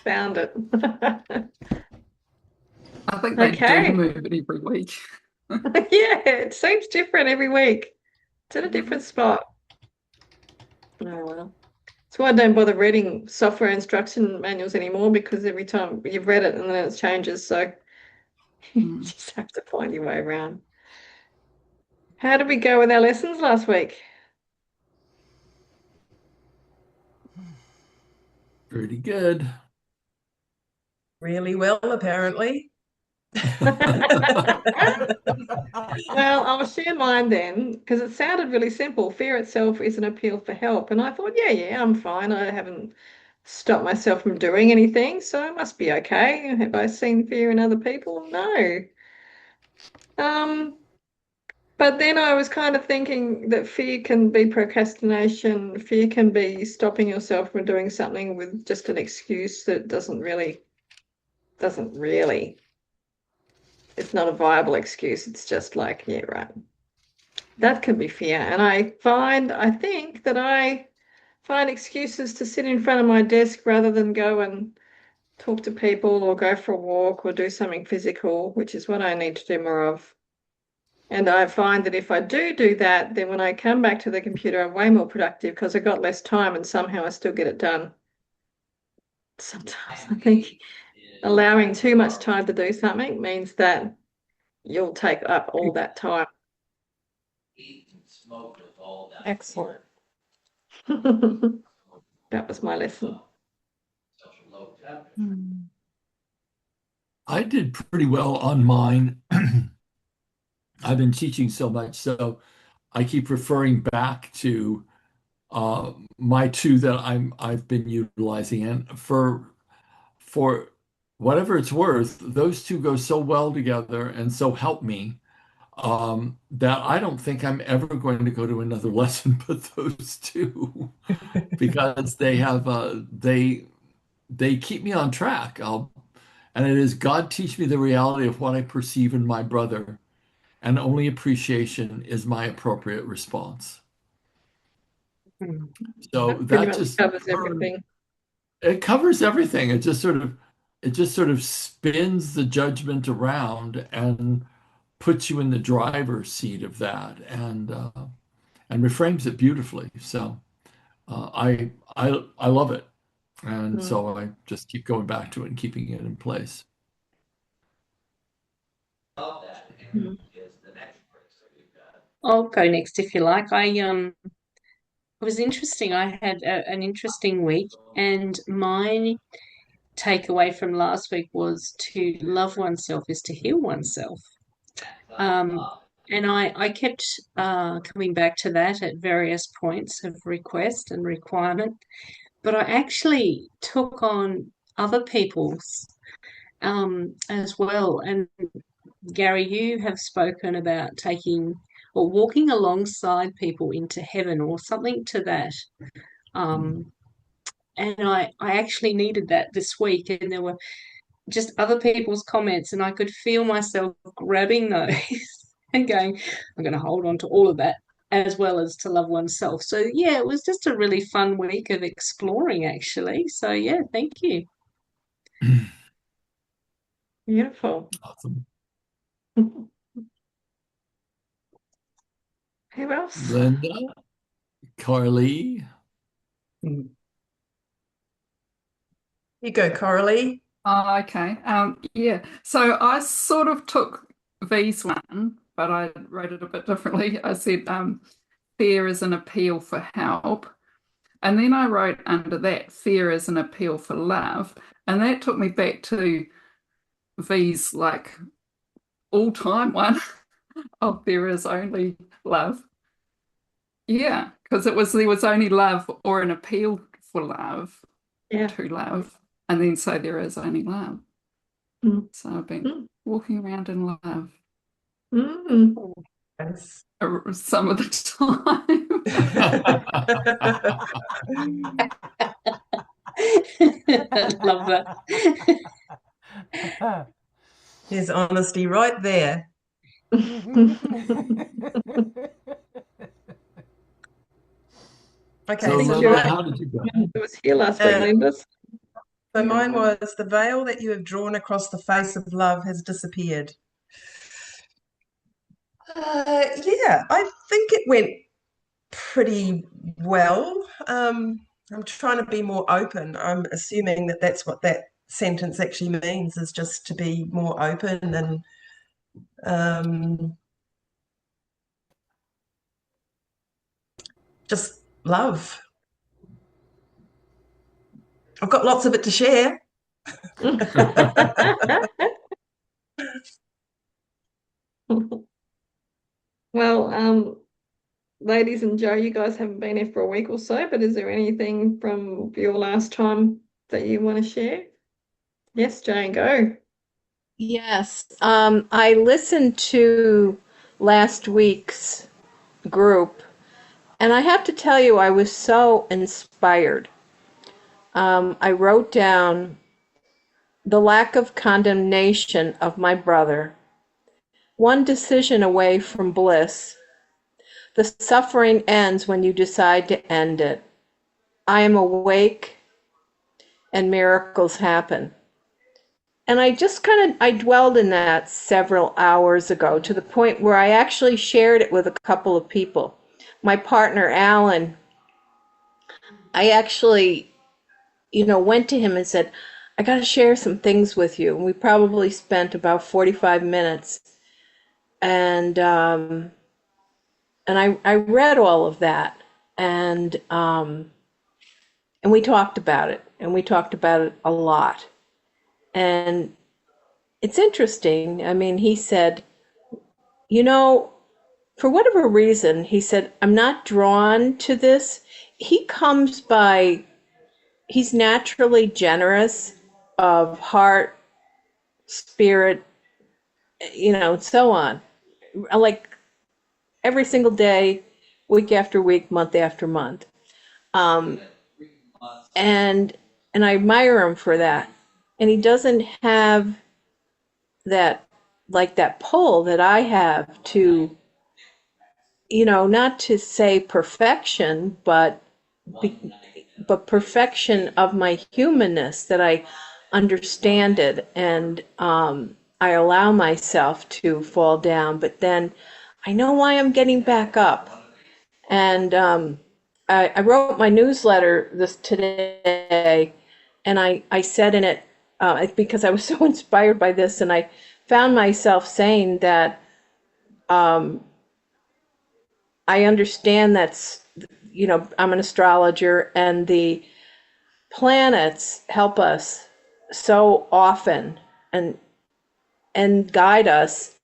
Found it. I think they do Okay. move it every week. Yeah, it seems different every week. It's in a different Mhm. spot. Oh well. That's why I don't bother reading software instruction manuals anymore because every time you've read it and then it changes, so you Mm. just have to find your way around. How did we go with our lessons last week? Pretty good. Really well, apparently. Well, I'll share mine then, because it sounded really simple. Fear itself is an appeal for help. And I thought, yeah, I'm fine. I haven't stopped myself from doing anything, so it must be okay. Have I seen fear in other people? No. Um, but then I was kind of thinking that fear can be procrastination, fear can be stopping yourself from doing something with just an excuse that doesn't really, it's not a viable excuse. It's just like, yeah, right. That can be fear. And I think that I find excuses to sit in front of my desk rather than go and talk to people or go for a walk or do something physical, which is what I need to do more of. And I find that if I do that, then when I come back to the computer, I'm way more productive because I got less time and somehow I still get it done. Sometimes I think allowing too much time to do something means that you'll take up all that time. Excellent. That was my lesson. Mm. I did pretty well on mine. I've been teaching so much, so I keep referring back to my two that I've been utilizing, and for whatever it's worth, those two go so well together and so help me that I don't think I'm ever going to go to another lesson but those two because they keep me on track. And it is God teach me the reality of what I perceive in my brother, and only appreciation is my appropriate response. So That pretty that much just covers everything. it covers everything. It just sort of spins the judgment around and puts you in the driver's seat of that and reframes it beautifully. So I love it. And Mm. so I just keep going back to it and keeping it in place. Mm. I'll go next if you like. It was interesting. I had an interesting week, and my takeaway from last week was to love oneself is to heal oneself. Um, and I kept coming back to that at various points of request and requirement, but I actually took on other people's as well. And Gary, you have spoken about taking or walking alongside people into heaven or something to that. Um, and I actually needed that this week, and there were just other people's comments, and I could feel myself grabbing those and going, I'm going to hold on to all of that as well as to love oneself. So, yeah, it was just a really fun week of exploring, actually. So, yeah, thank you. Beautiful. Awesome. Who else? Linda, Carly. You go, Coralie. Oh, okay. Yeah. So I sort of took V's one, but I wrote it a bit differently. I said, fear is an appeal for help. And then I wrote under that, fear is an appeal for love. And that took me back to V's like all-time one of there is only love. Yeah, because there was only love or an appeal for love, Yeah. to love. And then so there is only love. Mm. So I've been Mm. walking around in love Mm. Yes. some of the time. Love that. There's honesty right there. Okay, So so Linda, my how did you go? It was here last week, Linda. So mine Beautiful. was the veil that you have drawn across the face of love has disappeared. Yeah, I think it went pretty well. I'm trying to be more open. I'm assuming that that's what that sentence actually means, is just to be more open and just love. I've got lots of it to share. Well, ladies and Joe, you guys haven't been here for a week or so, but is there anything from your last time that you want to share? Yes, Jane, go. Yes, I listened to last week's group, and I have to tell you, I was so inspired. I wrote down the lack of condemnation of my brother, one decision away from bliss. The suffering ends when you decide to end it. I am awake and miracles happen. And I just I dwelled in that several hours ago to the point where I actually shared it with a couple of people. My partner, Alan, I actually, went to him and said, I got to share some things with you. And we probably spent about 45 minutes. And I read all of that. And we talked about it. And we talked about it a lot. And it's interesting. I mean, he said, you know, for whatever reason, he said, I'm not drawn to this. He's naturally generous of heart, spirit, so on. Like every single day, week after week, month after month. Um, and and I admire him for that. And he doesn't have that that pull that I have to, not to say perfection, be, but perfection of my humanness, that I understand it, and I allow myself to fall down, but then I know why I'm getting back up. And I wrote my newsletter this today, and I said in it, because I was so inspired by this, and I found myself saying that I understand I'm an astrologer, and the planets help us so often and guide us,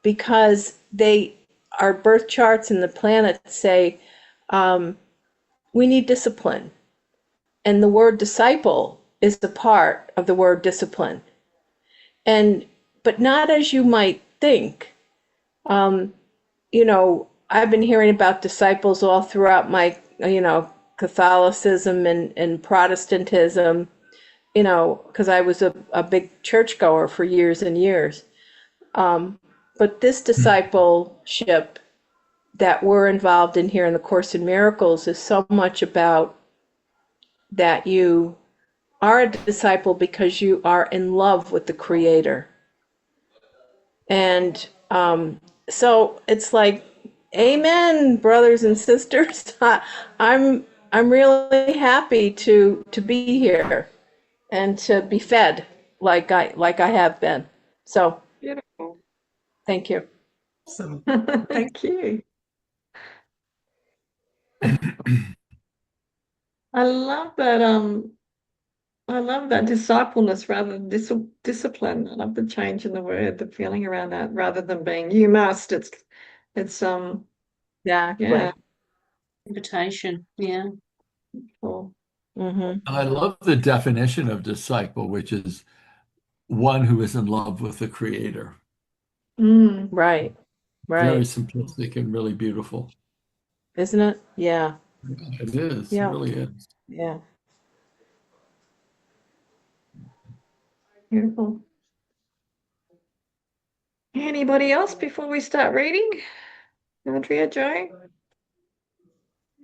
because our birth charts and the planets say we need discipline, and the word disciple is the part of the word discipline, but not as you might think. I've been hearing about disciples all throughout my Catholicism and Protestantism, because I was a big churchgoer for years and years. But this discipleship that we're involved in here in the Course in Miracles is so much about that you are a disciple because you are in love with the Creator. And so it's like, amen, brothers and sisters. I'm really happy to be here and to be fed like I have been. So Beautiful. thank you. Awesome. Thank you. I love that. I love that discipleness rather than discipline. I love the change in the word, the feeling around that, rather than being you must. It's Exactly. yeah. Invitation. Yeah. Cool. Mm-hmm. I love the definition of disciple, which is one who is in love with the Creator. Mm. Right. Very Right. simplistic and really beautiful. Isn't it? Yeah. It is. It Yeah. really is. Yeah. Beautiful. Anybody else before we start reading? Andrea, Joe,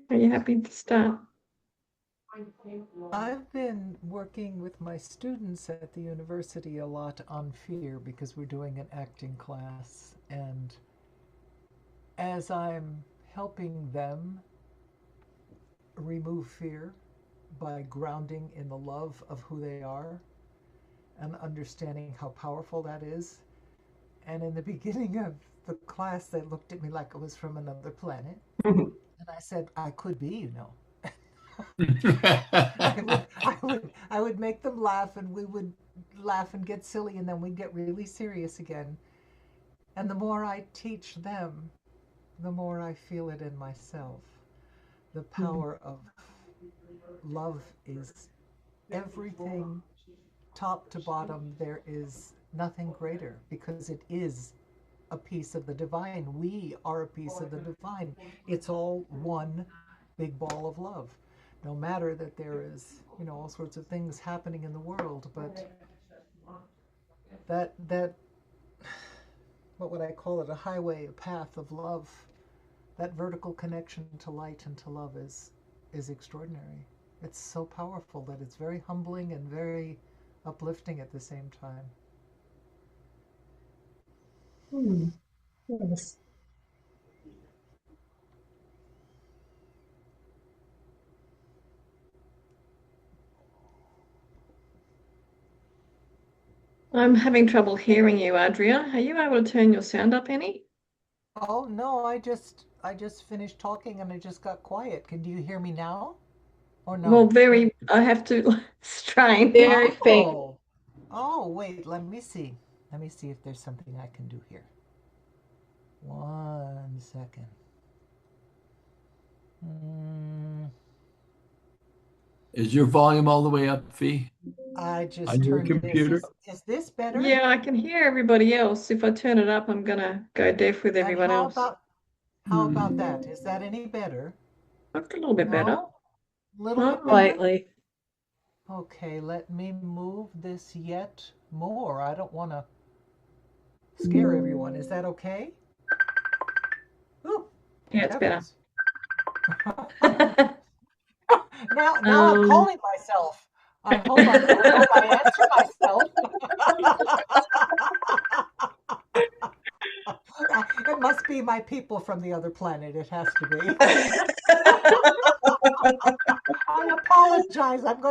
are you happy to start? I've been working with my students at the university a lot on fear because we're doing an acting class. And as I'm helping them remove fear by grounding in the love of who they are and understanding how powerful that is. And in the beginning of the class, they looked at me like I was from another planet. And I said, I could be, you know. I would make them laugh, and we would laugh and get silly, and then we'd get really serious again. And the more I teach them, the more I feel it in myself. The power of love is everything, top to bottom. There is nothing greater because it is a piece of the divine. We are a piece of the divine. It's all one big ball of love. No matter that there is, you know, all sorts of things happening in the world, but that what would I call it? A highway, a path of love. That vertical connection to light and to love is extraordinary. It's so powerful that it's very humbling and very uplifting at the same time. Yes. I'm having trouble hearing you, Adria. Are you able to turn your sound up any? Oh no, I just finished talking and I just got quiet. Can you hear me now? Or Well, no? I have to strain. Very faint. Oh. Oh, wait, let me see. Let me see if there's something I can do here. 1 second. Is your volume all the way up, Fee? I just On your turned computer? Is this better? Yeah, I can hear everybody else. If I turn it up, I'm gonna go deaf with And everyone how else. about that? Is that any better? That's a little bit better. No? Little bit better? Slightly. Okay, let me move this yet more. I don't want to scare everyone. Is that okay? Ooh, Yeah, it's better. heavens. Now I'm Um, calling myself. I hope I answer myself. It must be my people from the other planet. It has to be. I apologize. I'm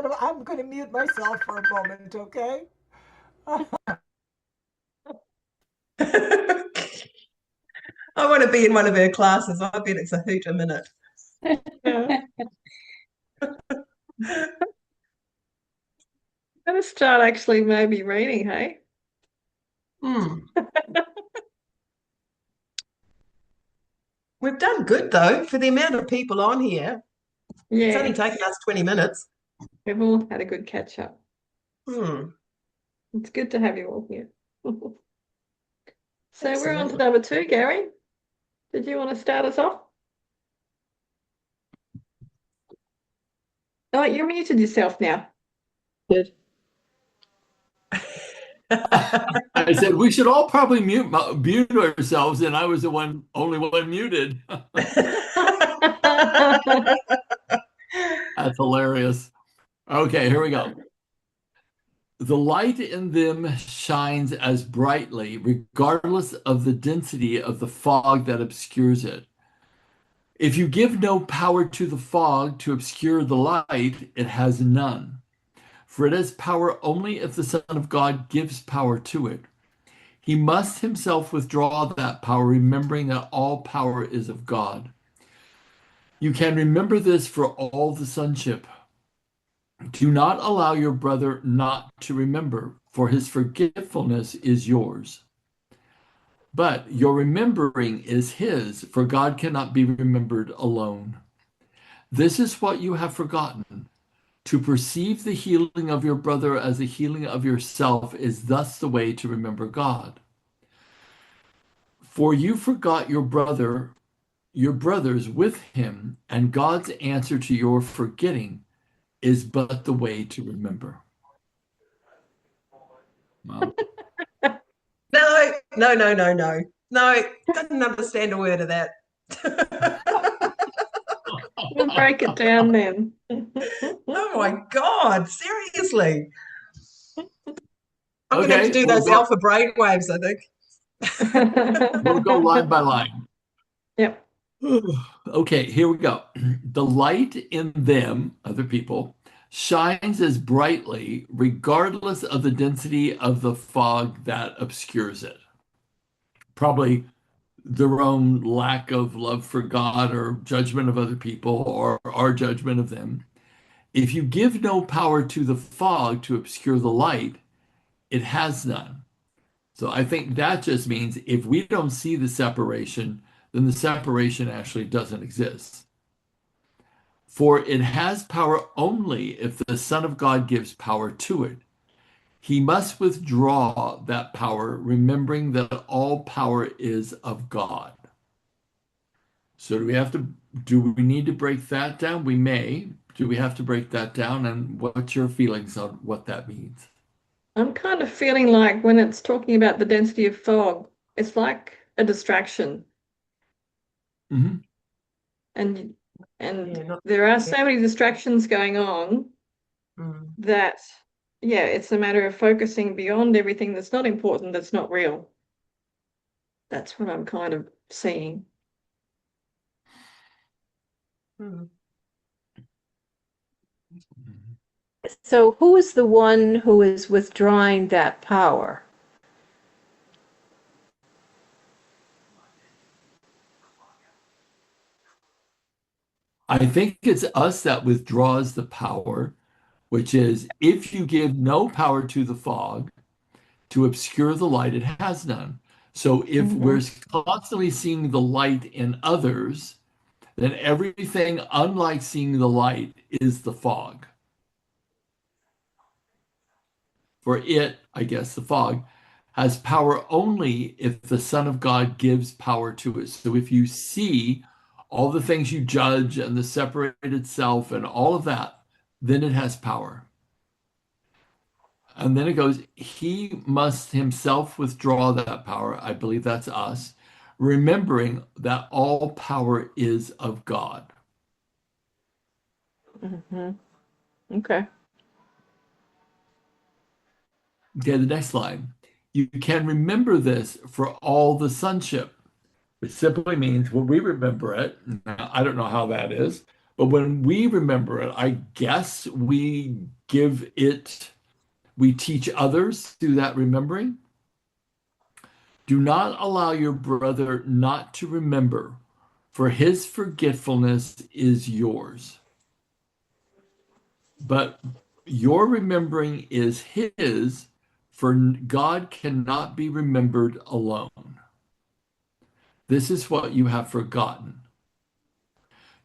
gonna mute myself for a moment, okay? I want to be in one of her classes. I bet it's a hoot a minute. yeah. I'm gonna start actually maybe reading, hey? We've done good though for the amount of people on here. It's only Yeah, taken us 20 minutes. we've all had a good catch up. Hmm. It's good to have you all here. So we're on to Absolutely. number 2, Gary. Did you want to start us off? Oh, you muted yourself now. Good. I said we should all probably mute ourselves, and I was the only one muted. That's hilarious. Okay, here we go. The light in them shines as brightly, regardless of the density of the fog that obscures it. If you give no power to the fog to obscure the light, it has none. For it has power only if the Son of God gives power to it. He must himself withdraw that power, remembering that all power is of God. You can remember this for all the sonship. Do not allow your brother not to remember, for his forgetfulness is yours. But your remembering is his, for God cannot be remembered alone. This is what you have forgotten. To perceive the healing of your brother as the healing of yourself is thus the way to remember God. For you forgot your brothers with him, and God's answer to your forgetting is but the way to remember. Wow. No. No, didn't understand a word of that. We'll break it down then. Oh my God, seriously. I'm going to have to Okay, do we'll those go, alpha brainwaves, I think. we'll go line by line. Yep. Okay, here we go. The light in them, other people, shines as brightly regardless of the density of the fog that obscures it. Probably their own lack of love for God or judgment of other people or our judgment of them. If you give no power to the fog to obscure the light, it has none. So I think that just means if we don't see the separation, then the separation actually doesn't exist. For it has power only if the Son of God gives power to it. He must withdraw that power, remembering that all power is of God. So do we need to break that down? We may. Do we have to break that down? And what's your feelings on what that means? I'm kind of feeling like when it's talking about the density of fog, it's like a distraction. Mhm. And Yeah, there are so many distractions going on that, yeah, it's a matter of focusing beyond everything that's not important, that's not real. That's what I'm kind of seeing. So who is the one who is withdrawing that power? I think it's us that withdraws the power, which is if you give no power to the fog to obscure the light, it has none. So if we're constantly seeing the light in others, then everything unlike seeing the light is the fog. For it, I guess, the fog has power only if the Son of God gives power to it. So if you see all the things you judge and the separated self and all of that, then it has power. And then it goes, he must himself withdraw that power. I believe that's us, remembering that all power is of God. Okay. Okay, the next line. You can remember this for all the sonship, which simply means when we remember it, now, I don't know how that is, but when we remember it, I guess we teach others through that remembering. Do not allow your brother not to remember, for his forgetfulness is yours. But your remembering is his, for God cannot be remembered alone. This is what you have forgotten.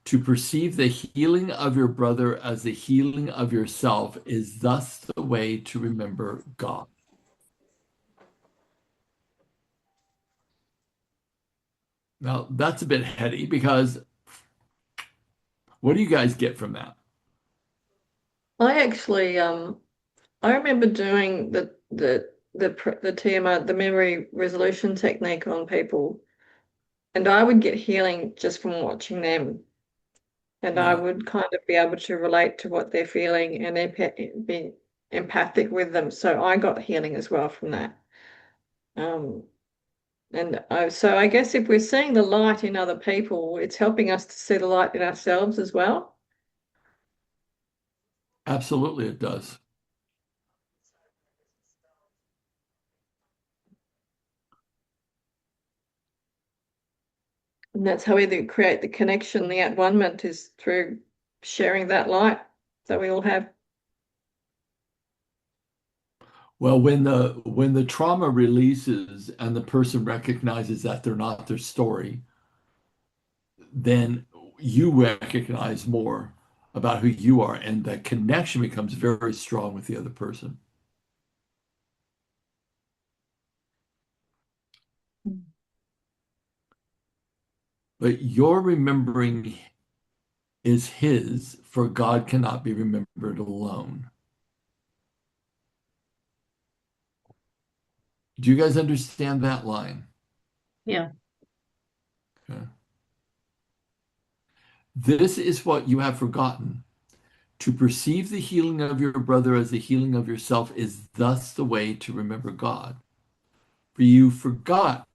To perceive the healing of your brother as the healing of yourself is thus the way to remember God. Now, that's a bit heady because what do you guys get from that? I actually, I remember doing the TMR, the memory resolution technique on people, and I would get healing just from watching them. And I Yeah. would kind of be able to relate to what they're feeling and be empathic with them. So I got healing as well from that. Um, so I guess if we're seeing the light in other people, it's helping us to see the light in ourselves as well. Absolutely, it does. And that's how we create the connection, the at-one-ment is through sharing that light that we all have. Well, when the trauma releases and the person recognizes that they're not their story, then you recognize more about who you are, and that connection becomes very strong with the other person. But your remembering is his, for God cannot be remembered alone. Do you guys understand that line? Yeah. Okay. This is what you have forgotten. To perceive the healing of your brother as the healing of yourself is thus the way to remember God. For you forgot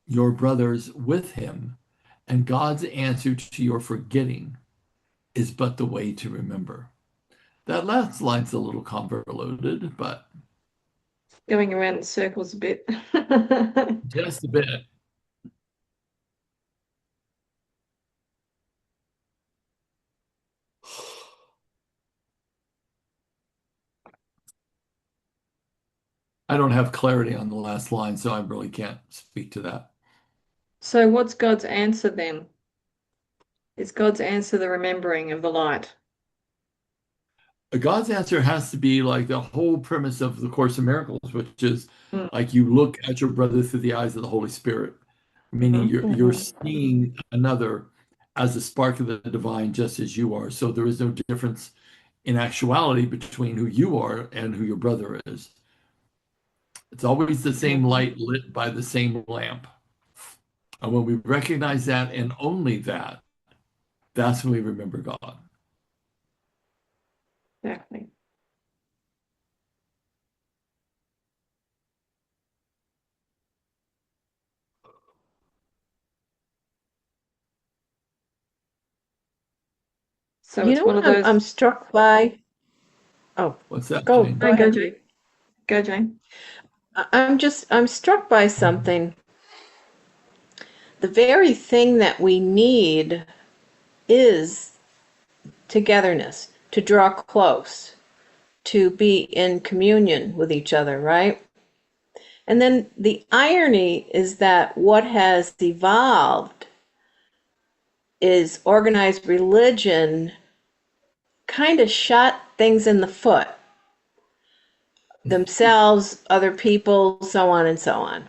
your brothers with him, and God's answer to your forgetting is but the way to remember. That last line's a little convoluted, but Going around in circles a bit. just a bit. I don't have clarity on the last line, so I really can't speak to that. So what's God's answer then? Is God's answer the remembering of the light? God's answer has to be like the whole premise of the Course in Miracles, which is Mm. like you look at your brother through the eyes of the Holy Spirit, meaning you're seeing another as a spark of the divine, just as you are. So there is no difference in actuality between who you are and who your brother is. It's always the same light lit by the same lamp. And when we recognize that and only that, that's when we remember God. Exactly. So You it's know one what of those. I'm struck by? Oh, What's that, go Jane? No, go, ahead. Jane. Go, Jane. I'm struck by something. The very thing that we need is togetherness, to draw close, to be in communion with each other, right? And then the irony is that what has evolved is organized religion kind of shot things in the foot, themselves, other people, so on and so on.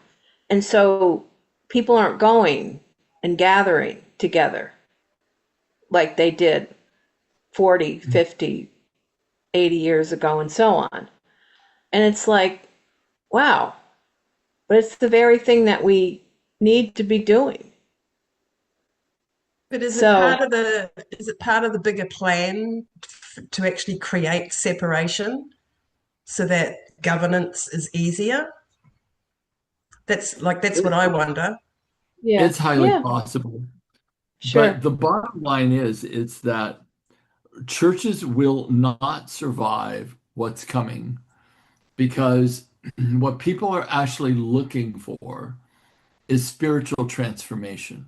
And so people aren't going and gathering together like they did 40, 50, 80 years ago and so on. And it's like, wow, but it's the very thing that we need to be doing. But So, is it part of the bigger plan to actually create separation so that governance is easier? That's what I wonder. yeah, It's highly yeah, possible. sure. But the bottom line is that churches will not survive what's coming because what people are actually looking for is spiritual transformation.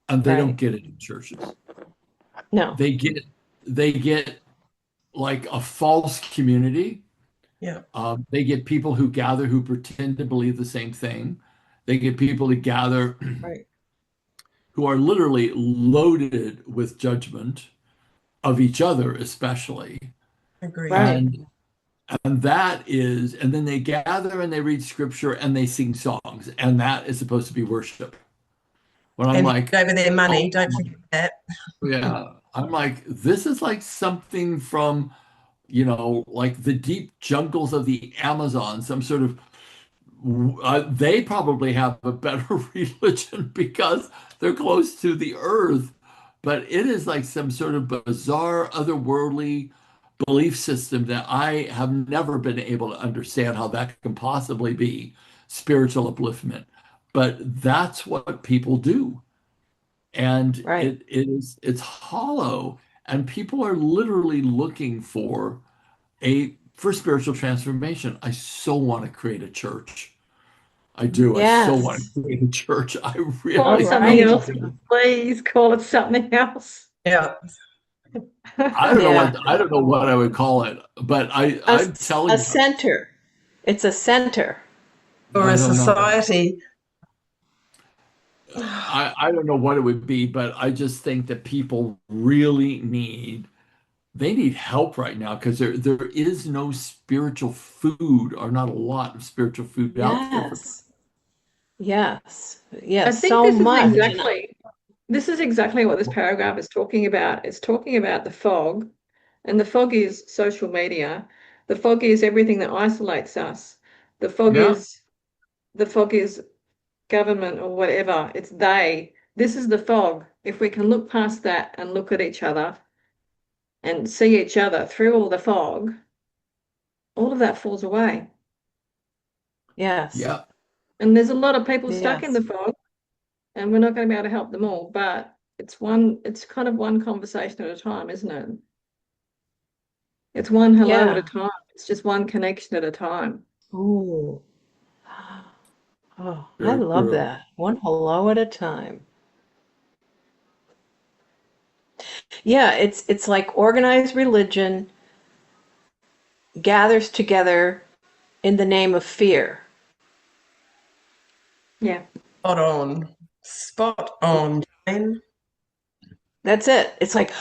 And they don't Right. get it in churches. No. They get like a false community. Yeah. They get people who gather who pretend to believe the same thing. They get people to gather Right. who are literally loaded with judgment of each other, especially. Agreed. Right. And that is, and then they gather and they read scripture and they sing songs, and that is supposed to be worship. When I'm And like, over their money, oh, don't forget that. yeah, I'm like, this is like something from, like the deep jungles of the Amazon, some sort of, they probably have a better religion because they're close to the earth, but it is like some sort of bizarre, otherworldly belief system that I have never been able to understand how that can possibly be spiritual upliftment. But that's what people do. And Right. it's hollow. And people are literally looking for spiritual transformation. I so want to create a church. I do. I so want Yes. to create a church. I Call really it something right. else. Please call it something else. Yeah. I don't know Yeah. what I would call it, but I'm telling A you, center. It's a center. Or I a don't know. society. I don't know what it would be, but I just think that people really they need help right now because there is no spiritual food or not a lot of spiritual food out there for Yes. Yes. I Yes. think So this is much. exactly what this paragraph is talking about. It's talking about the fog, and the fog is social media. The fog is everything that isolates us. The fog yeah. is the fog is government or whatever. It's they this is the fog. If we can look past that and look at each other and see each other through all the fog, all of that falls away. Yes. Yeah. And there's a lot of people stuck in Yes. the fog, and we're not going to be able to help them all, but it's kind of one conversation at a time, isn't it? It's one hello at Yeah. a time. It's just one connection at a time. Ooh. Oh, I Very love true. that. One hello at a time. Yeah, it's like organized religion gathers together in the name of fear. Yeah. Spot on. Spot on, Jane. That's it. It's like,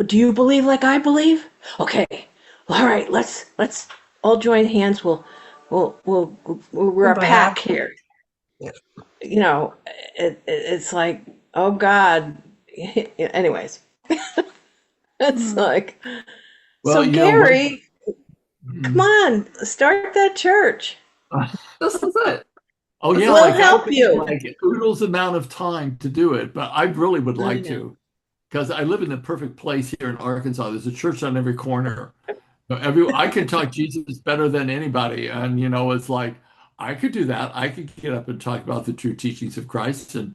do you believe like I believe? Okay. All right, let's all join hands. We're a Kumbaya. pack here. Yeah. You know, it's like, oh God. Anyways, it's like, Well, so you know, Gary, come on, start that church. This is it. oh yeah, We'll like that help would take, you. like oodles amount of time to do it, but I really would I like know. to, because I live in the perfect place here in Arkansas. There's a church on every corner. So I can talk Jesus better than anybody, and you know, it's like I could do that. I could get up and talk about the true teachings of Christ and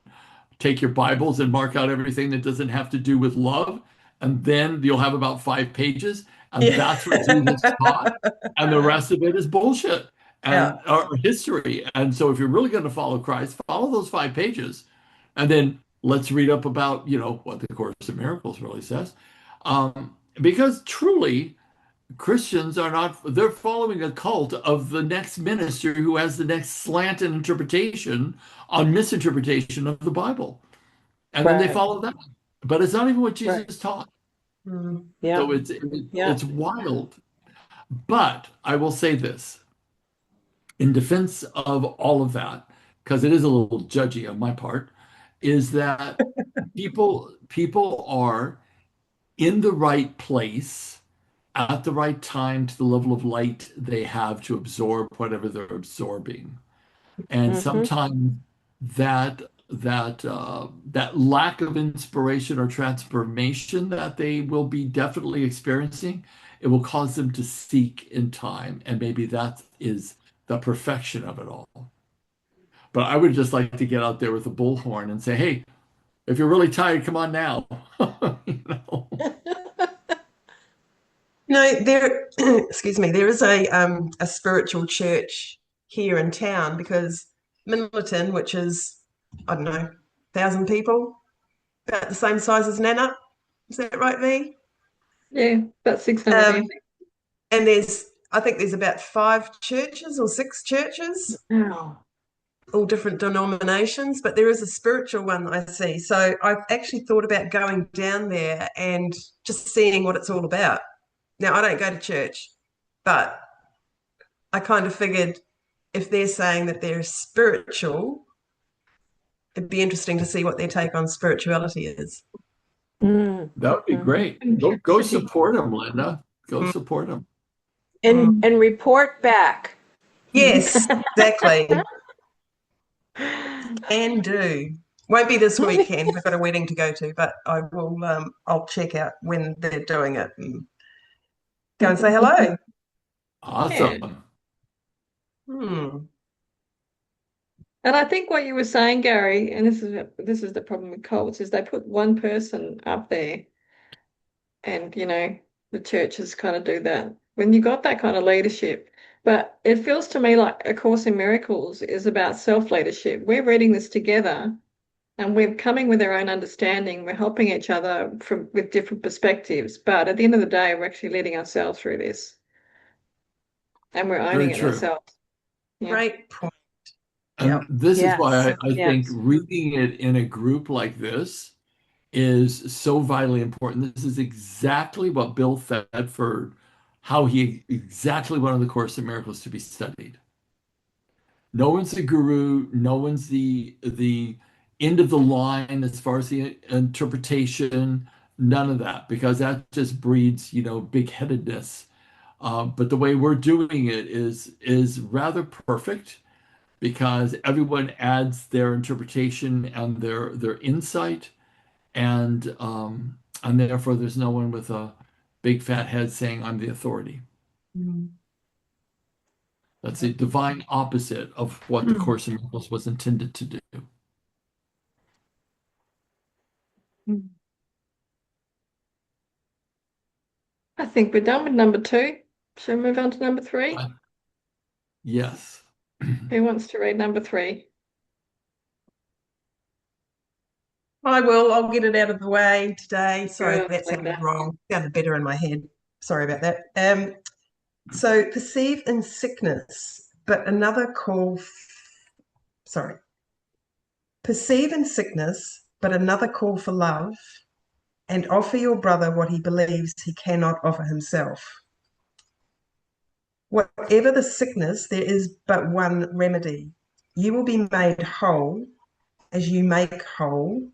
take your Bibles and mark out everything that doesn't have to do with love, and then you'll have about 5 pages, and Yeah. that's what Jesus taught, and the rest of it is bullshit Yeah. and or history. And so, if you're really going to follow Christ, follow those 5 pages, and then let's read up about what the Course in Miracles really says, because truly. Christians are not, they're following a cult of the next minister who has the next slant in interpretation on misinterpretation of the Bible. And then they Right. follow that. But it's not even what Right. Jesus taught. Mm. Yeah. So Yeah. it's wild. But I will say this in defense of all of that, because it is a little judgy on my part, is that people are in the right place at the right time to the level of light they have to absorb whatever they're absorbing. And Mm-hmm. sometimes that lack of inspiration or transformation that they will be definitely experiencing, it will cause them to seek in time. And maybe that is the perfection of it all. But I would just like to get out there with a bullhorn and say, hey, if you're really tired, come on now. You know? No, there, excuse me, there is a spiritual church here in town because Minlaton, which is, I don't know, 1,000 people, about the same size as Nana. Is that right, V? Yeah, about 600 Um, and I think there's about 5 churches or 6 churches, Wow. all different denominations, but there is a spiritual one I see. So I've actually thought about going down there and just seeing what it's all about. Now, I don't go to church, but I kind of figured if they're saying that they're spiritual, it'd be interesting to see what their take on spirituality is. Mm. That would be Mhm. great. Go support them, Linda. Go support them. And report back. Yes, exactly. Can do. Won't be this weekend. We've got a wedding to go to, but I will. I'll check out when they're doing it and go and say hello. Awesome. Hmm. And I think what you were saying, Gary, and this is the problem with cults, is they put one person up there, and the churches kind of do that. When you got that kind of leadership, but it feels to me like A Course in Miracles is about self-leadership. We're reading this together, and we're coming with our own understanding. We're helping each other with different perspectives, but at the end of the day, we're actually leading ourselves through this, and we're owning Very it true. ourselves. Yeah. Great point. And Yeah. this is why Yes. I think Yes. reading it in a group like this is so vitally important. This is exactly what Bill Thetford, how he exactly wanted the Course in Miracles to be studied. No one's a guru. No one's the end of the line as far as the interpretation. None of that, because that just breeds, big-headedness. But the way we're doing it is rather perfect. because everyone adds their interpretation and their insight, and therefore there's no one with a big fat head saying I'm the authority. That's the divine opposite of what the Course in Miracles was intended to do. I think we're done with number 2. Shall we move on to number 3? Yes. Who wants to read number 3? I will. I'll get it out of the way today. Sorry, Good, that sounded Linda. wrong. Sounded better in my head. Sorry about that. So perceive in sickness, but another call. Sorry. Perceive in sickness, but another call for love, and offer your brother what he believes he cannot offer himself. Whatever the sickness, there is but one remedy. You will be made whole as you make whole.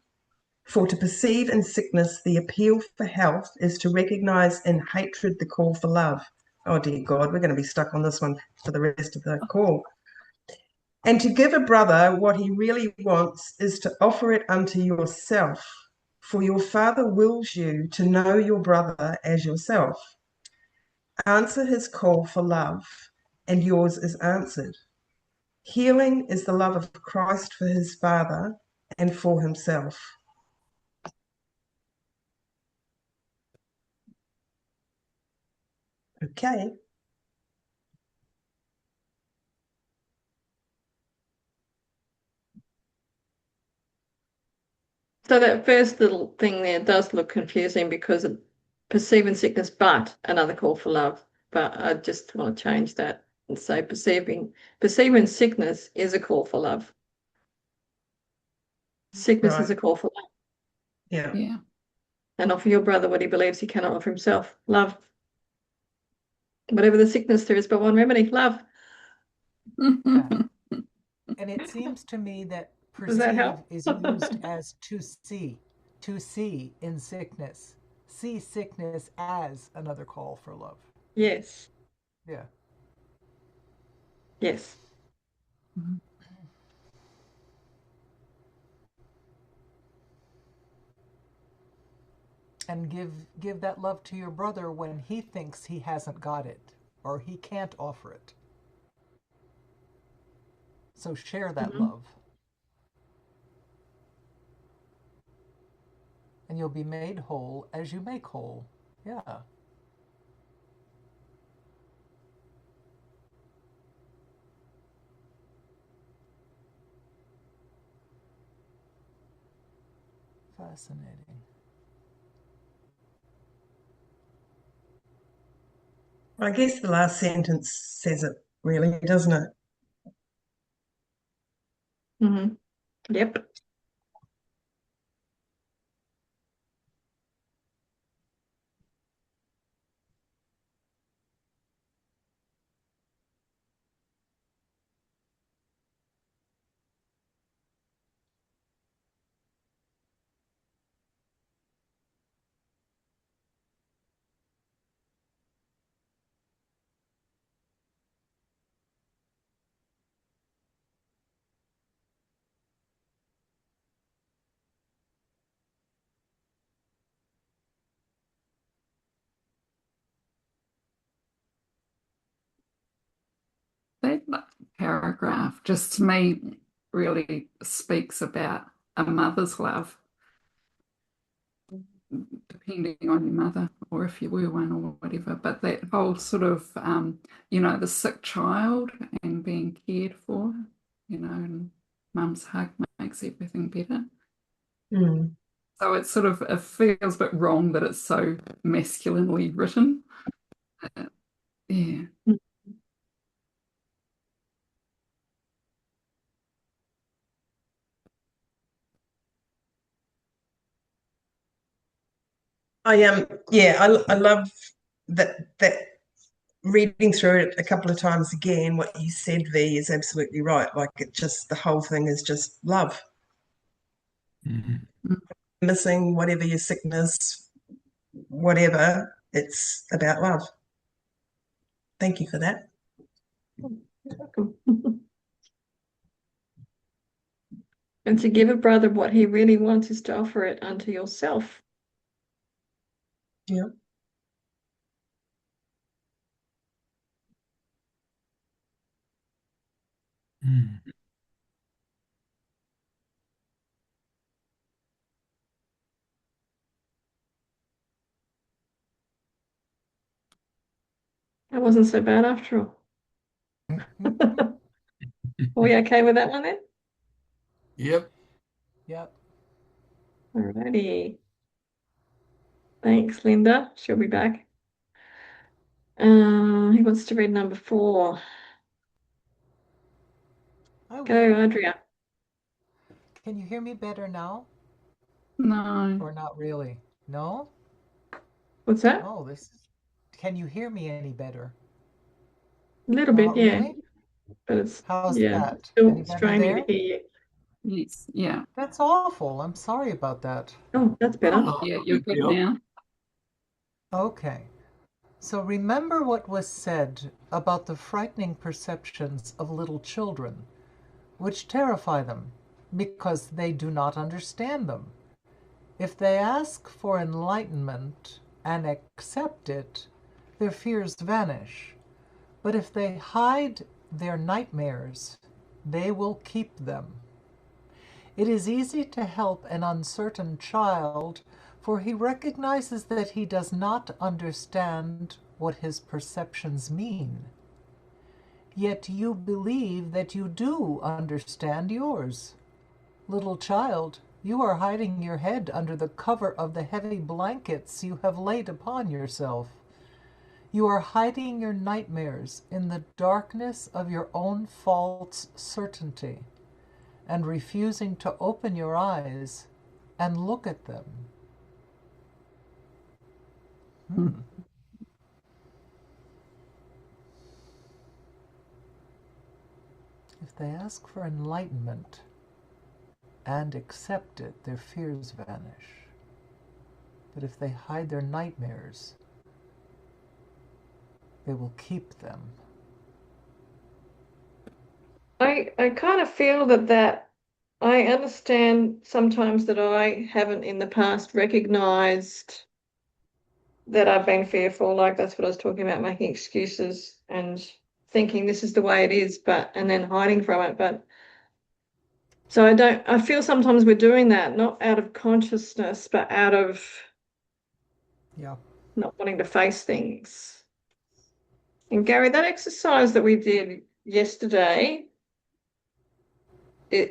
For to perceive in sickness the appeal for health is to recognize in hatred the call for love. Oh dear God, we're going to be stuck on this one for the rest of the call. And to give a brother what he really wants is to offer it unto yourself, for your Father wills you to know your brother as yourself. Answer his call for love, and yours is answered. Healing is the love of Christ for his Father and for himself. Okay. So that first little thing there does look confusing because of perceiving sickness, but another call for love. But I just want to change that and say perceiving sickness is a call for love. Sickness is a Right. call for love. Yeah. Yeah. And offer your brother what he believes he cannot offer himself. Love. Whatever the sickness, there is but one remedy. Love. And it seems to me that Does that perceive help? is used as to see in sickness. See sickness as another call for love. Yes. Yeah. Yes. And give that love to your brother when he thinks he hasn't got it or he can't offer it. So share that love. And you'll be made whole as you make whole. Yeah. Fascinating. I guess the last sentence says it really, doesn't it? Yep. That paragraph just to me really speaks about a mother's love, depending on your mother or if you were one or whatever. But that whole sort of, the sick child and being cared for, and mum's hug makes everything better. Mm. So it sort of it feels a bit wrong that it's so masculinely written. Yeah. I love that reading through it a couple of times again, what you said, V, is absolutely right. Like the whole thing is just love. Missing whatever your sickness, whatever, it's about love. Thank you for that. You're welcome. And to give a brother what he really wants is to offer it unto yourself. Yeah. Hmm. That wasn't so bad after all. Are we okay with that one then? Yep. Yep. Alrighty. Thanks, Linda. She'll be back. Who wants to read number 4? I Go, will. Adria. Can you hear me better now? No. Or not really? No? What's that? Oh, can you hear me any better? A little bit, Not yeah. really? But it's, How's yeah, that? Any still better straining to there? hear you. Yes. Yeah. That's awful. I'm sorry about that. Oh, that's better. Oh, Yeah. no You're big good deal. now. Okay. So remember what was said about the frightening perceptions of little children, which terrify them because they do not understand them. If they ask for enlightenment and accept it, their fears vanish. But if they hide their nightmares, they will keep them. It is easy to help an uncertain child, for he recognizes that he does not understand what his perceptions mean. Yet you believe that you do understand yours. Little child, you are hiding your head under the cover of the heavy blankets you have laid upon yourself. You are hiding your nightmares in the darkness of your own false certainty and refusing to open your eyes and look at them. If they ask for enlightenment and accept it, their fears vanish. But if they hide their nightmares, they will keep them. I kind of feel that I understand sometimes that I haven't in the past recognized that I've been fearful. Like that's what I was talking about, making excuses and thinking this is the way it is, and then hiding from it. But so I feel sometimes we're doing that, not out of consciousness, but out of Yeah. not wanting to face things. And Gary, that exercise that we did yesterday,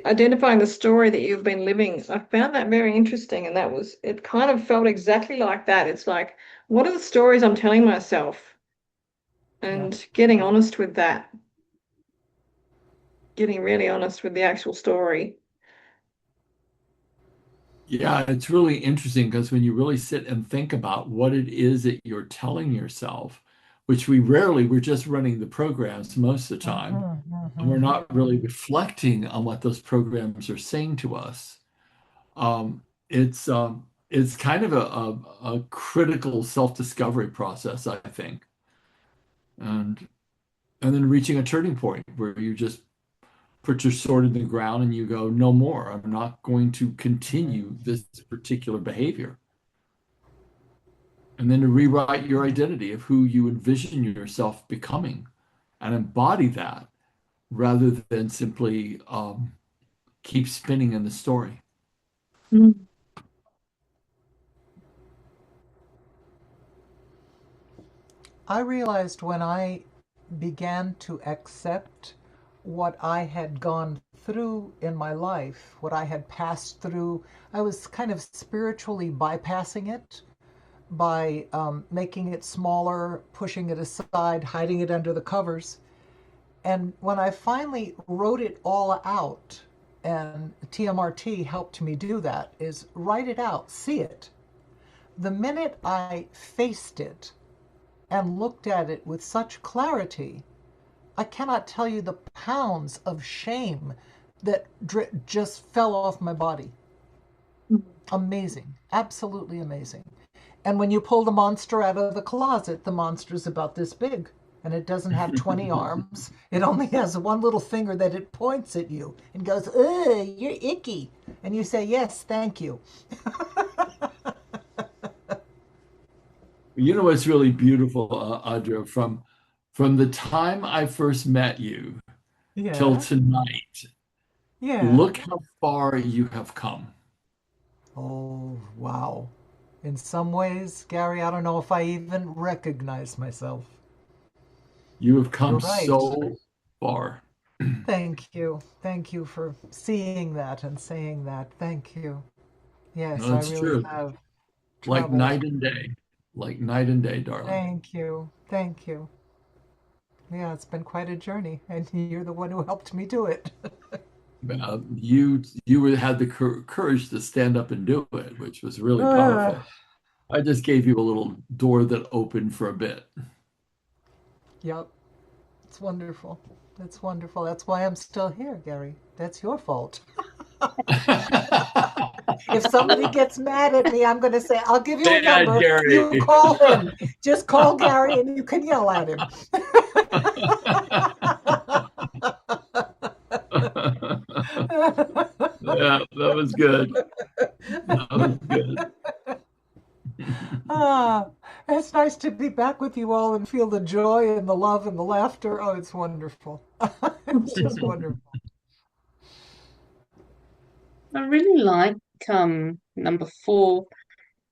identifying the story that you've been living, I found that very interesting. And it kind of felt exactly like that. It's like, what are the stories I'm telling myself? And getting honest with that, getting really honest with the actual story. Yeah, it's really interesting because when you really sit and think about what it is that you're telling yourself, which we're just running the programs most of the time, and we're not really reflecting on what those programs are saying to us. Um, it's kind of a critical self-discovery process, I think, and then reaching a turning point where you just put your sword in the ground and you go, no more. I'm not going to continue this particular behavior. And then to rewrite your identity of who you envision yourself becoming and embody that rather than simply keep spinning in the story. Mm. I realized when I began to accept what I had gone through in my life, what I had passed through, I was kind of spiritually bypassing it by making it smaller, pushing it aside, hiding it under the covers. And when I finally wrote it all out, and TMRT helped me do that, is write it out, see it. The minute I faced it and looked at it with such clarity, I cannot tell you the pounds of shame that just fell off my body. Amazing, absolutely amazing. And when you pull the monster out of the closet, the monster's about this big. and it doesn't have 20 arms. It only has one little finger that it points at you and goes, ugh, you're icky. And you say, yes, thank you. You know what's really beautiful, Audra, from the time I first met you till Yeah, tonight, yeah. look how far you have come. Oh, wow. In some ways, Gary, I don't know if I even recognize myself. You have You're come right. so far. Thank you. Thank you for seeing that and saying that. Thank you. Yes, No, I it's really true. have Like traveled. night and day. Like night and day, darling. Thank you. Thank you. Yeah, it's been quite a journey, and you're the one who helped me do it. Had the courage to stand up and do it, which was really Uh, powerful. I just gave you a little door that opened for a bit. yep, it's wonderful. That's wonderful. That's why I'm still here, Gary. That's your fault. If somebody gets mad at me, I'm going to say, I'll give you a Bad number. Gary. You call him. Just call Gary and you can yell at him. Yeah, that was good. That was good. Ah, it's nice to be back with you all and feel the joy and the love and the laughter. Oh, it's wonderful. It's just wonderful. I really like number 4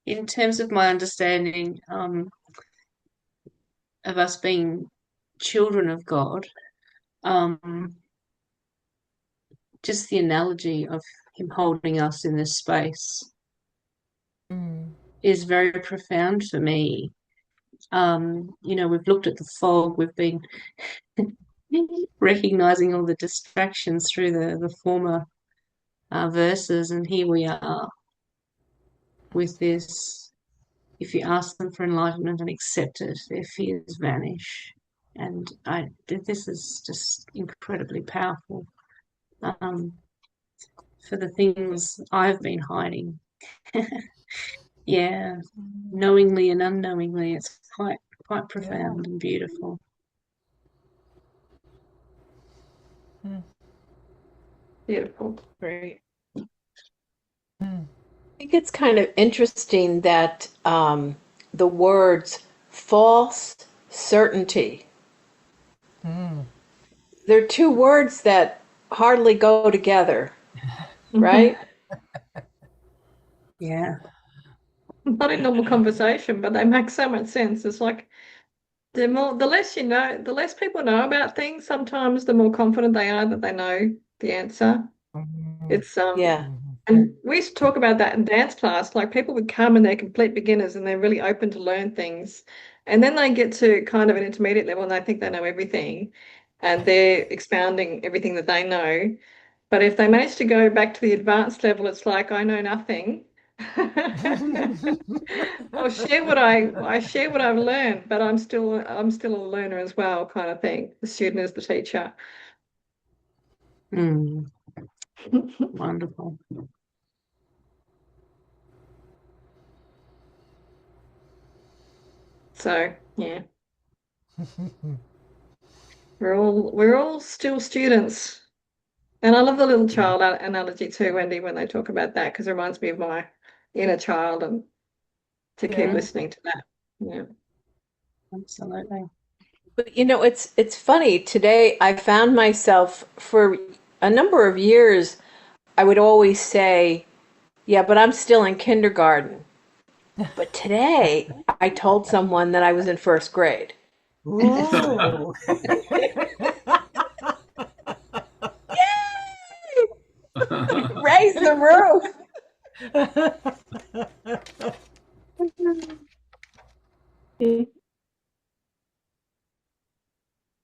in terms of my understanding of us being children of God. Just the analogy of him holding us in this space Mm. is very profound for me. We've looked at the fog, we've been recognizing all the distractions through the former verses, and here we are with this. If you ask them for enlightenment and accept it, their fears vanish. And this is just incredibly powerful for the things I've been hiding. Yeah, knowingly and unknowingly, it's quite Yeah. profound and beautiful. Beautiful. Great. Mm. I think it's kind of interesting that the words false certainty, Mm. they're two words that hardly go together, right? Yeah. Not in normal conversation, but they make so much sense. It's like the less you know, the less people know about things, sometimes the more confident they are that they know the answer. Mhm. It's Yeah. Mhm. and we used to talk about that in dance class. Like people would come and they're complete beginners and they're really open to learn things. And then they get to kind of an intermediate level and they think they know everything and they're expounding everything that they know. But if they manage to go back to the advanced level, it's like I know nothing. I share what I've learned, but I'm still a learner as well, kind of thing. The student is the teacher. Mm, wonderful. So yeah, we're all still students. And I love the little child analogy too, Wendy, when they talk about that, because it reminds me of my inner child and to keep Yeah. listening to that. Yeah. Absolutely. But it's funny. Today I found myself for a number of years, I would always say, yeah, but I'm still in kindergarten. But today I told someone that I was in first grade. Ooh. Raise the roof.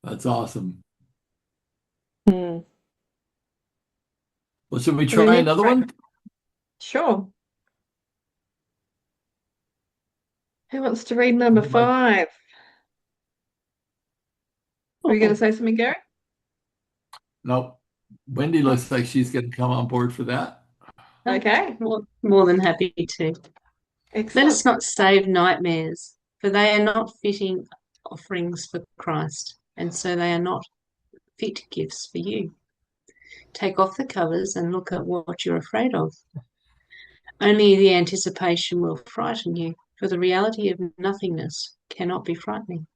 That's awesome. Hmm. Well, should we We try need another one? Sure. Who wants to read number 5? Were you going to say something, Gary? No. Wendy looks like she's going to come on board for that. Okay. More than happy to. Let Excellent. us not save nightmares, for they are not fitting offerings for Christ, and so they are not fit gifts for you. Take off the covers and look at what you're afraid of. Only the anticipation will frighten you, for the reality of nothingness cannot be frightening.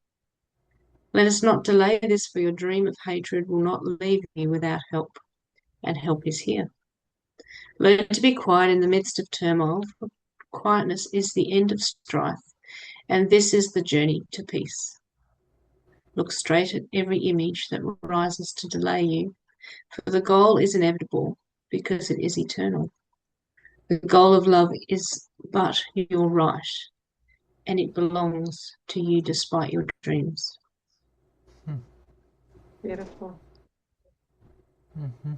Let us not delay this, for your dream of hatred will not leave you without help, and help is here. Learn to be quiet in the midst of turmoil, for quietness is the end of strife, and this is the journey to peace. Look straight at every image that rises to delay you, for the goal is inevitable because it is eternal. The goal of love is but your right, and it belongs to you despite your dreams. Beautiful. Mhm.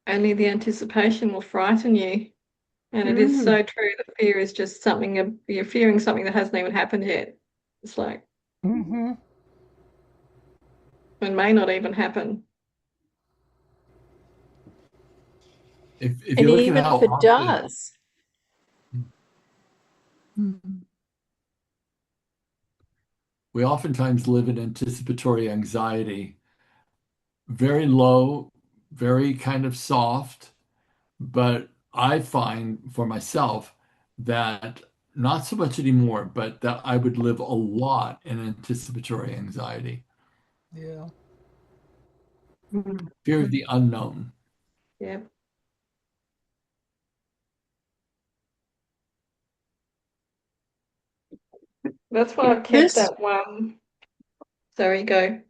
Only the anticipation will frighten you. And it is so true. The fear is just something, you're fearing something that hasn't even happened yet. It's like, Mhm. it may not even happen. If And you look at even how if it often does, we oftentimes live in anticipatory anxiety, very low, very kind of soft, but I find for myself that not so much anymore, but that I would live a lot in anticipatory anxiety, Yeah. fear of the unknown. Yeah. That's why I've kept This, that one. Sorry, go.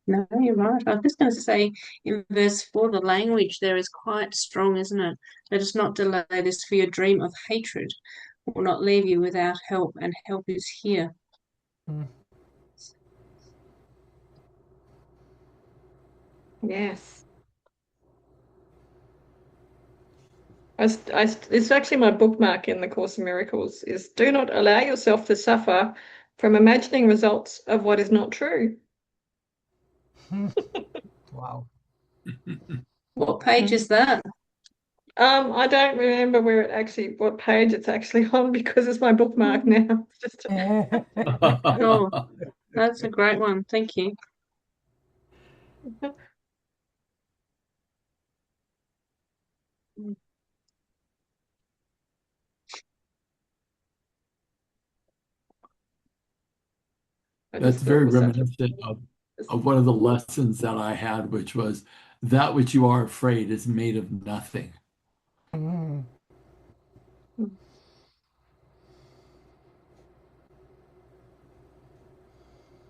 no, you're right. I was just going to say in verse 4, the language there is quite strong, isn't it? Let us not delay this, for your dream of hatred will not leave you without help, and help is here. Mm. Yes. It's actually my bookmark in the Course in Miracles is do not allow yourself to suffer from imagining results of what is not true. Wow. What page is that? I don't remember what page it's actually on because it's my bookmark now. It's just Oh, that's a great one. Thank you. I That's just thought it very was such a reminiscent of one of the lessons that I had, which was that which you are afraid is made of nothing. Mm.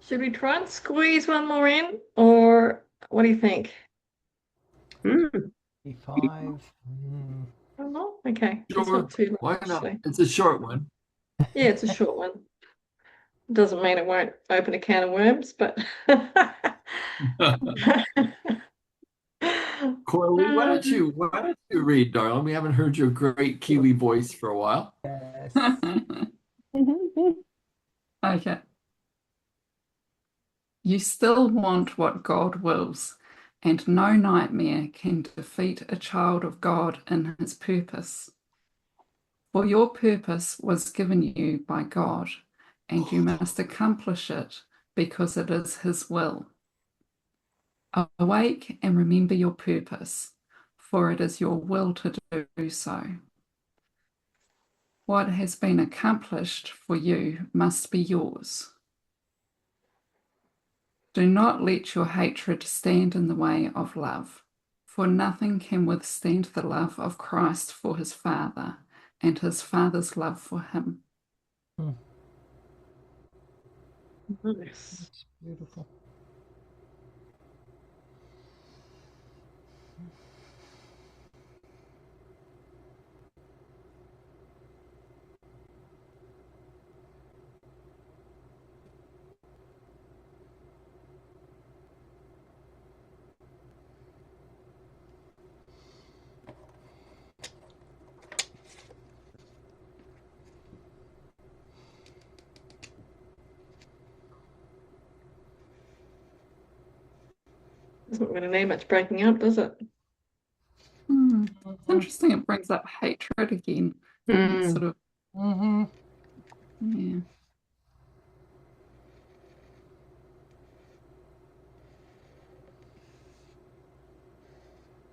Should we try and squeeze one more in, or what do you think? Mm. 55. Mm. Oh, no? Okay, that's Sure, not too long why not? actually. It's a short one. Yeah, it's a short one. Doesn't mean it won't open a can of worms, but Corley, why don't you read, darling? We haven't heard your great Kiwi voice for a while. Yes. Okay. You still want what God wills, and no nightmare can defeat a child of God in his purpose. For your purpose was given you by God, and you must accomplish it because it is his will. Awake and remember your purpose, for it is your will to do so. What has been accomplished for you must be yours. Do not let your hatred stand in the way of love, for nothing can withstand the love of Christ for his Father and his Father's love for him. Mm. Nice. That's beautiful. Doesn't really need much breaking up, does it? It's interesting. It brings up hatred again. It's sort of, Mm-hmm. yeah.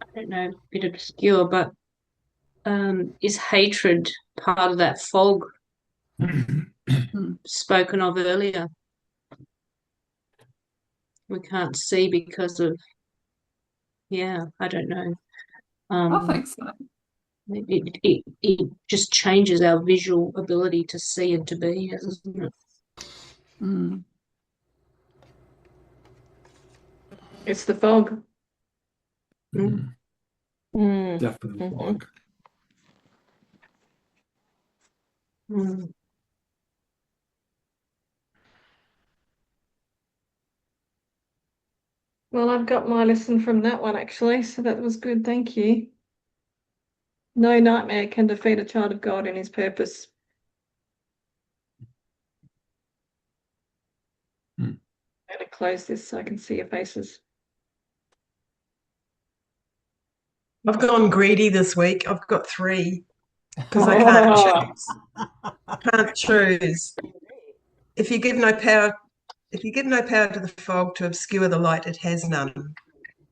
I don't know, a bit obscure, but is hatred part of that fog spoken of earlier? We can't see because of, yeah, I don't know. I think so. It just changes our visual ability to see and to be, doesn't it? Mm. It's the fog. Mhm. Mm. Definitely Mhm. fog. Mm. Well, I've got my lesson from that one actually, so that was good. Thank you. No nightmare can defeat a child of God in his purpose. Hmm. I'm going to close this so I can see your faces. I've gone greedy this week. I've got 3 because I can't choose. Can't choose. If you give no power to the fog to obscure the light, it has none.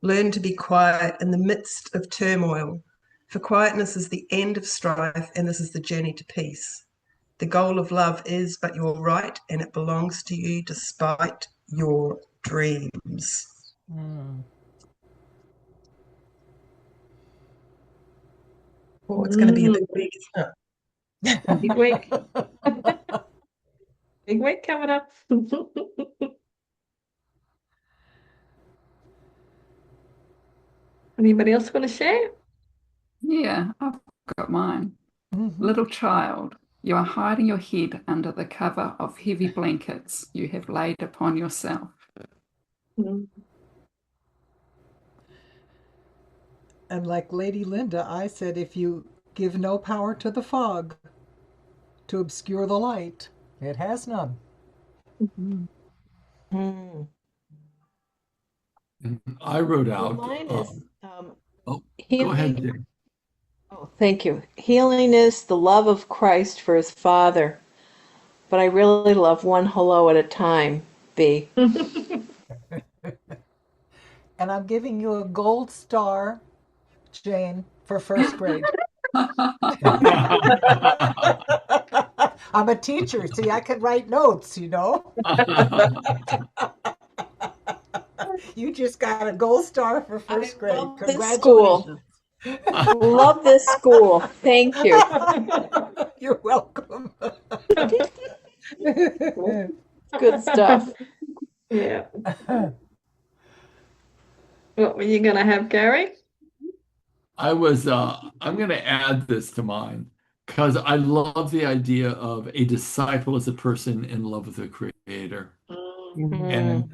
Learn to be quiet in the midst of turmoil, for quietness is the end of strife, and this is the journey to peace. The goal of love is but your right, and it belongs to you despite your dreams. Mm. Oh, it's going to be a big week, isn't it? Big week. Big week coming up. Anybody else want to share? Yeah, I've got mine. Mhm. Little child, you are hiding your head under the cover of heavy blankets you have laid upon yourself. And like Lady Linda, I said, if you give no power to the fog to obscure the light, it has none. Mm. Mm. And I wrote Well, out. mine is Oh, go healing. ahead, Dick. Oh, thank you. Healing is the love of Christ for his Father, but I really love one hello at a time, B. And I'm giving you a gold star, Jane, for first grade. I'm a teacher. See, I can write notes, you know. You just got a gold star for first grade. love this Congratulations. Love this school. Thank you. You're welcome. Good stuff. Yeah. What were you going to have, Gary? I'm going to add this to mine because I love the idea of a disciple as a person in love with the Creator. Mm.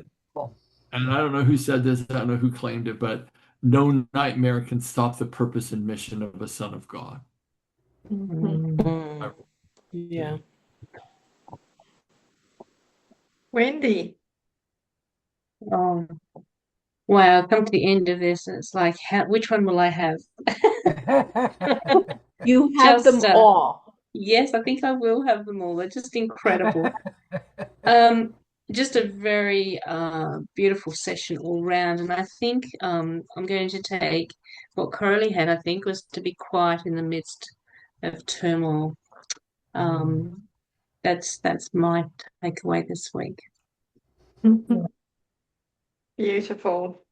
And I don't know who said this, I don't know who claimed it, but no nightmare can stop the purpose and mission of a son of God. Mm. Yeah. Wendy. Oh, wow, I've come to the end of this, and it's like, which one will I have? You have them Just, all. Yes, I think I will have them all. They're just incredible. Just a very beautiful session all round, and I think I'm going to take what Coralie had, I think, was to be quiet in the midst of turmoil. That's my takeaway this week. Beautiful.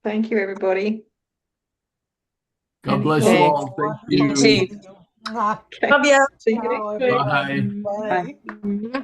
Thank you, everybody. God bless you Okay. all. Thank You you. too. Okay. Love you. See you next week. Bye. Bye. Bye.